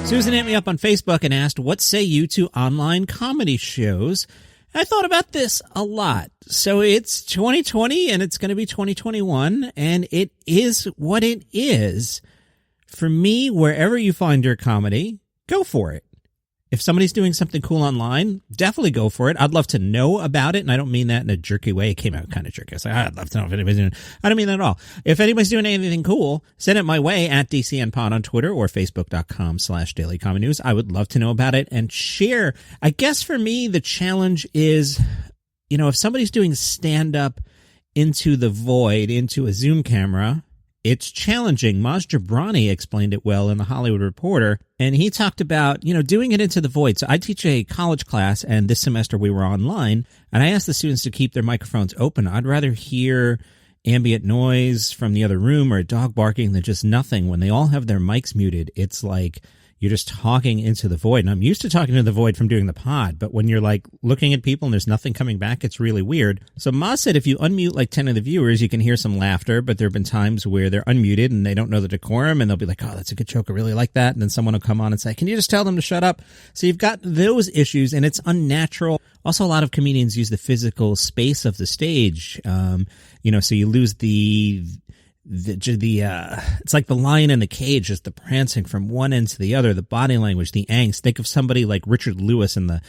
Susan hit me up on Facebook and asked, what say you to online comedy shows? I thought about this a lot. So it's 2020 and it's going to be 2021, and it is what it is. For me, wherever you find your comedy, go for it. If somebody's doing something cool online, definitely go for it. I'd love to know about it, and I don't mean that in a jerky way. It came out kind of jerky. I was like, I'd love to know if anybody's doing it. I don't mean that at all. If anybody's doing anything cool, send it my way at DCNPod on Twitter or Facebook.com/Daily Comedy News. I would love to know about it and share. I guess for me, the challenge is, if somebody's doing stand-up into the void, into a Zoom camera, it's challenging. Maz Jobrani explained it well in The Hollywood Reporter, and he talked about, doing it into the void. So I teach a college class, and this semester we were online, and I asked the students to keep their microphones open. I'd rather hear ambient noise from the other room or a dog barking than just nothing. When they all have their mics muted, it's like you're just talking into the void. And I'm used to talking to the void from doing the pod, but when you're like looking at people and there's nothing coming back, it's really weird. So Maz said if you unmute like 10 of the viewers, you can hear some laughter, but there have been times where they're unmuted and they don't know the decorum, and they'll be like, oh, that's a good joke, I really like that. And then someone will come on and say, can you just tell them to shut up? So you've got those issues, and it's unnatural. Also, a lot of comedians use the physical space of the stage, so you lose it's like the lion in the cage, just the prancing from one end to the other, the body language, the angst. Think of somebody like Richard Lewis and the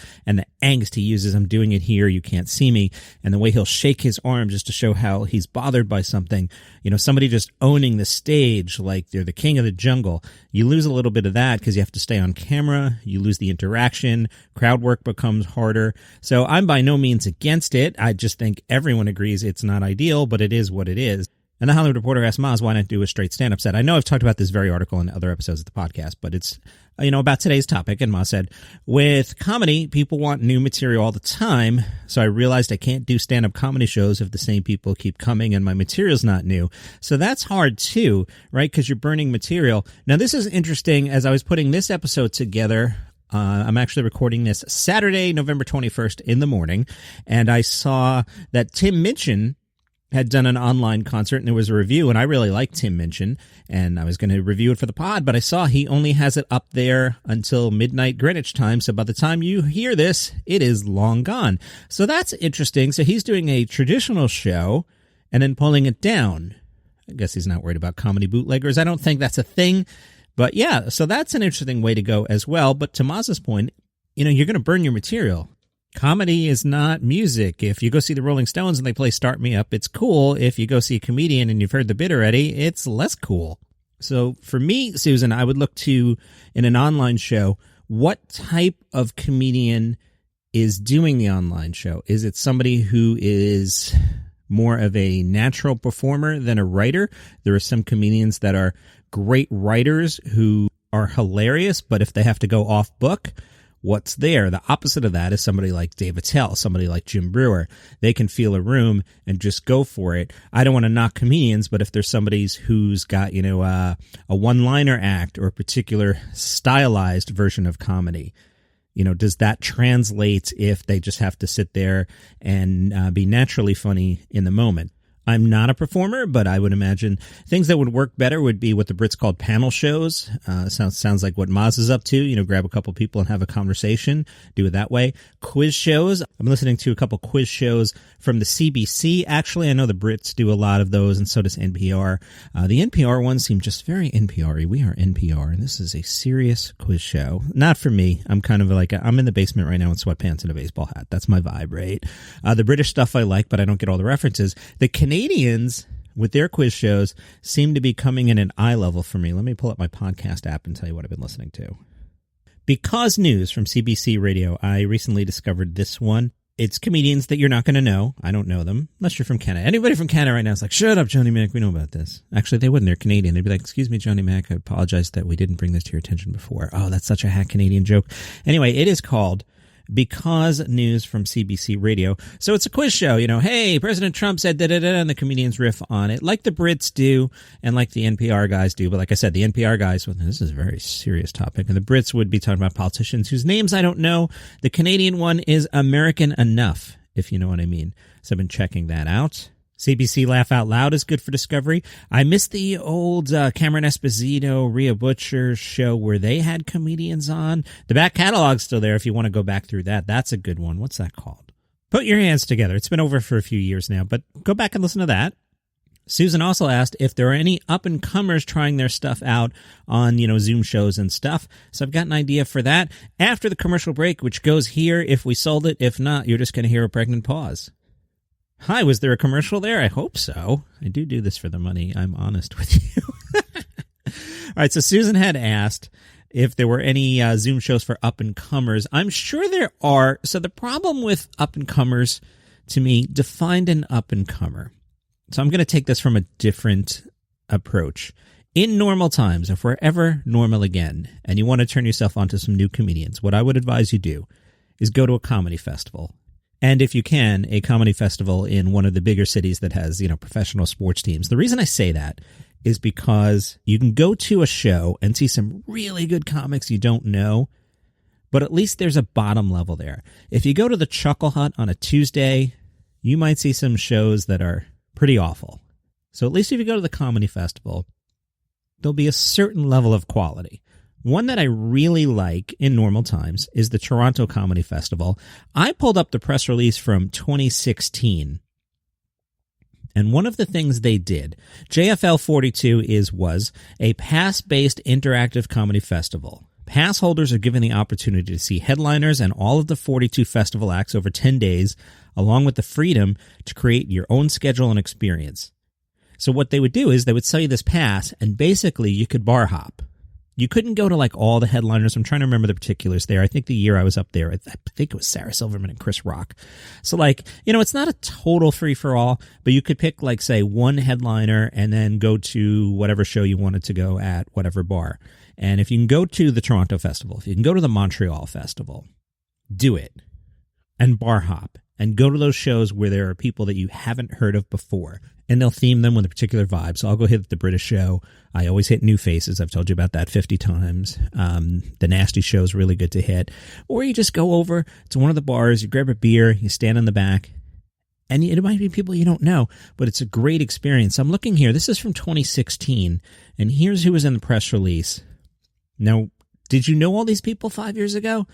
angst he uses. I'm doing it here, you can't see me. And the way he'll shake his arm just to show how he's bothered by something. Somebody just owning the stage like they're the king of the jungle. You lose a little bit of that because you have to stay on camera. You lose the interaction. Crowd work becomes harder. So I'm by no means against it. I just think everyone agrees it's not ideal, but it is what it is. And the Hollywood Reporter asked Maz, why not do a straight stand-up set? I know I've talked about this very article in other episodes of the podcast, but it's, about today's topic. And Maz said, with comedy, people want new material all the time. So I realized I can't do stand-up comedy shows if the same people keep coming and my material's not new. So that's hard too, right? Because you're burning material. Now, this is interesting. As I was putting this episode together, I'm actually recording this Saturday, November 21st in the morning. And I saw that Tim Minchin had done an online concert, and there was a review, and I really liked Tim Minchin, and I was going to review it for the pod, but I saw he only has it up there until midnight Greenwich time, so by the time you hear this, it is long gone. So that's interesting. So he's doing a traditional show and then pulling it down. I guess he's not worried about comedy bootleggers. I don't think that's a thing, but yeah, so that's an interesting way to go as well. But to Maz's point, you're going to burn your material. Comedy is not music. If you go see the Rolling Stones and they play Start Me Up, it's cool. If you go see a comedian and you've heard the bit already, it's less cool. So for me, Susan, I would look to, in an online show, what type of comedian is doing the online show? Is it somebody who is more of a natural performer than a writer? There are some comedians that are great writers who are hilarious, but if they have to go off book, what's there? The opposite of that is somebody like Dave Attell, somebody like Jim Brewer. They can feel a room and just go for it. I don't want to knock comedians, but if there's somebody who's got, a one-liner act or a particular stylized version of comedy, does that translate if they just have to sit there and be naturally funny in the moment? I'm not a performer, but I would imagine things that would work better would be what the Brits called panel shows. Sounds like what Maz is up to. Grab a couple people and have a conversation. Do it that way. Quiz shows. I'm listening to a couple quiz shows from the CBC. Actually, I know the Brits do a lot of those, and so does NPR. The NPR ones seem just very NPR-y. We are NPR, and this is a serious quiz show. Not for me. I'm kind of like, I'm in the basement right now in sweatpants and a baseball hat. That's my vibe, right? The British stuff I like, but I don't get all the references. The Canadians, with their quiz shows, seem to be coming in at eye level for me. Let me pull up my podcast app and tell you what I've been listening to. Because News from CBC Radio. I recently discovered this one. It's comedians that you're not going to know. I don't know them, unless you're from Canada. Anybody from Canada right now is like, shut up, Johnny Mac, we know about this. Actually, they wouldn't. They're Canadian. They'd be like, excuse me, Johnny Mac, I apologize that we didn't bring this to your attention before. Oh, that's such a hack Canadian joke. Anyway, it is called Because News from CBC Radio. So it's a quiz show, hey, President Trump said da-da-da, and the comedians riff on it, like the Brits do, and like the NPR guys do. But like I said, the NPR guys, well, this is a very serious topic, and the Brits would be talking about politicians whose names I don't know. The Canadian one is American Enough, if you know what I mean. So I've been checking that out. CBC Laugh Out Loud is good for discovery. I miss the old Cameron Esposito, Rhea Butcher show where they had comedians on. The back catalog's still there if you want to go back through that. That's a good one. What's that called? Put Your Hands Together. It's been over for a few years now, but go back and listen to that. Susan also asked if there are any up-and-comers trying their stuff out on, Zoom shows and stuff. So I've got an idea for that after the commercial break, which goes here if we sold it. If not, you're just going to hear a pregnant pause. Hi, was there a commercial there? I hope so. I do this for the money. I'm honest with you. All right, so Susan had asked if there were any Zoom shows for up-and-comers. I'm sure there are. So the problem with up-and-comers, to me, defined an up-and-comer. So I'm going to take this from a different approach. In normal times, if we're ever normal again, and you want to turn yourself onto some new comedians, what I would advise you do is go to a comedy festival. And if you can, a comedy festival in one of the bigger cities that has, professional sports teams. The reason I say that is because you can go to a show and see some really good comics you don't know, but at least there's a bottom level there. If you go to the Chuckle Hut on a Tuesday, you might see some shows that are pretty awful. So at least if you go to the comedy festival, there'll be a certain level of quality. One that I really like in normal times is the Toronto Comedy Festival. I pulled up the press release from 2016. And one of the things they did, JFL 42 was a pass-based interactive comedy festival. Pass holders are given the opportunity to see headliners and all of the 42 festival acts over 10 days, along with the freedom to create your own schedule and experience. So what they would do is they would sell you this pass, and basically you could bar hop. You couldn't go to all the headliners. I'm trying to remember the particulars there. I think the year I was up there, I think it was Sarah Silverman and Chris Rock. So it's not a total free-for-all, but you could pick say one headliner and then go to whatever show you wanted to go at whatever bar. And if you can go to the Toronto Festival, if you can go to the Montreal Festival, do it and bar hop and go to those shows where there are people that you haven't heard of before. And they'll theme them with a particular vibe. So I'll go hit the British show. I always hit New Faces. I've told you about that 50 times. The Nasty show is really good to hit. Or you just go over to one of the bars, you grab a beer, you stand in the back, and it might be people you don't know, but it's a great experience. I'm looking here. This is from 2016, and here's who was in the press release. Now, did you know all these people 5 years ago?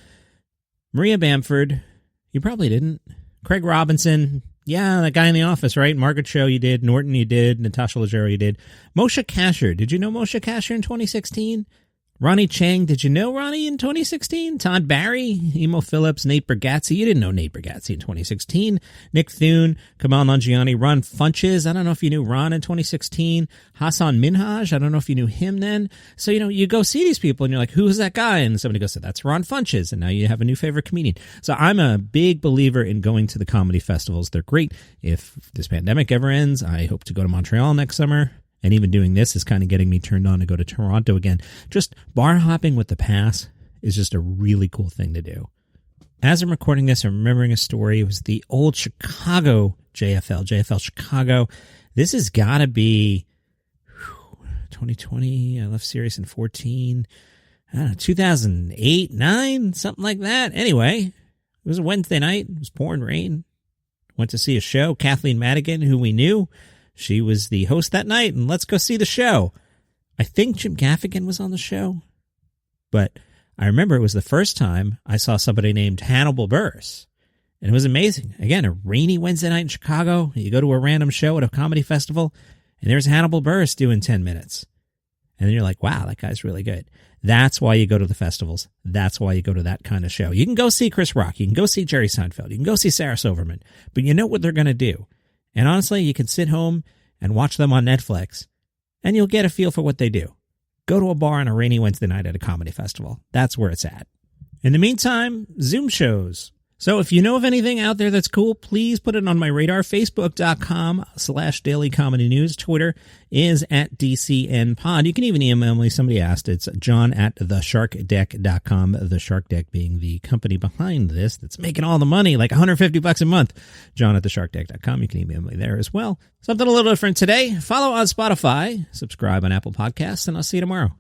Maria Bamford. You probably didn't. Craig Robinson. Yeah, that guy in The Office, right? Margaret Cho you did. Norton you did. Natasha Leggero you did. Moshe Kasher. Did you know Moshe Kasher in 2016? Ronnie Chang. Did you know Ronnie in 2016? Todd Barry. Emo Phillips. Nate Bargatze. You didn't know Nate Bargatze in 2016. Nick Thune. Kamal Nanjiani. Ron Funches. I don't know if you knew Ron in 2016. Hassan Minhaj. I don't know if you knew him then. So, you go see these people and you're like, who's that guy? And somebody goes, that's Ron Funches. And now you have a new favorite comedian. So I'm a big believer in going to the comedy festivals. They're great. If this pandemic ever ends, I hope to go to Montreal next summer. And even doing this is kind of getting me turned on to go to Toronto again. Just bar hopping with the pass is just a really cool thing to do. As I'm recording this, I'm remembering a story. It was the old Chicago JFL Chicago. This has got to be 2020. I left Sirius in 14. I don't know, 2008, 9, something like that. Anyway, it was a Wednesday night. It was pouring rain. Went to see a show. Kathleen Madigan, who we knew. She was the host that night, and let's go see the show. I think Jim Gaffigan was on the show, but I remember it was the first time I saw somebody named Hannibal Buress, and it was amazing. Again, a rainy Wednesday night in Chicago. You go to a random show at a comedy festival, and there's Hannibal Buress doing 10 minutes. And then you're like, wow, that guy's really good. That's why you go to the festivals. That's why you go to that kind of show. You can go see Chris Rock. You can go see Jerry Seinfeld. You can go see Sarah Silverman. But you know what they're going to do. And honestly, you can sit home and watch them on Netflix, and you'll get a feel for what they do. Go to a bar on a rainy Wednesday night at a comedy festival. That's where it's at. In the meantime, Zoom shows. So if you know of anything out there that's cool, please put it on my radar. Facebook.com/Daily Comedy News. Twitter is @DCNPod. You can even email me. Somebody asked. It's john@thesharkdeck.com. The Shark Deck being the company behind this that's making all the money, like $150 a month. John@thesharkdeck.com. You can email me there as well. Something a little different today. Follow on Spotify. Subscribe on Apple Podcasts, and I'll see you tomorrow.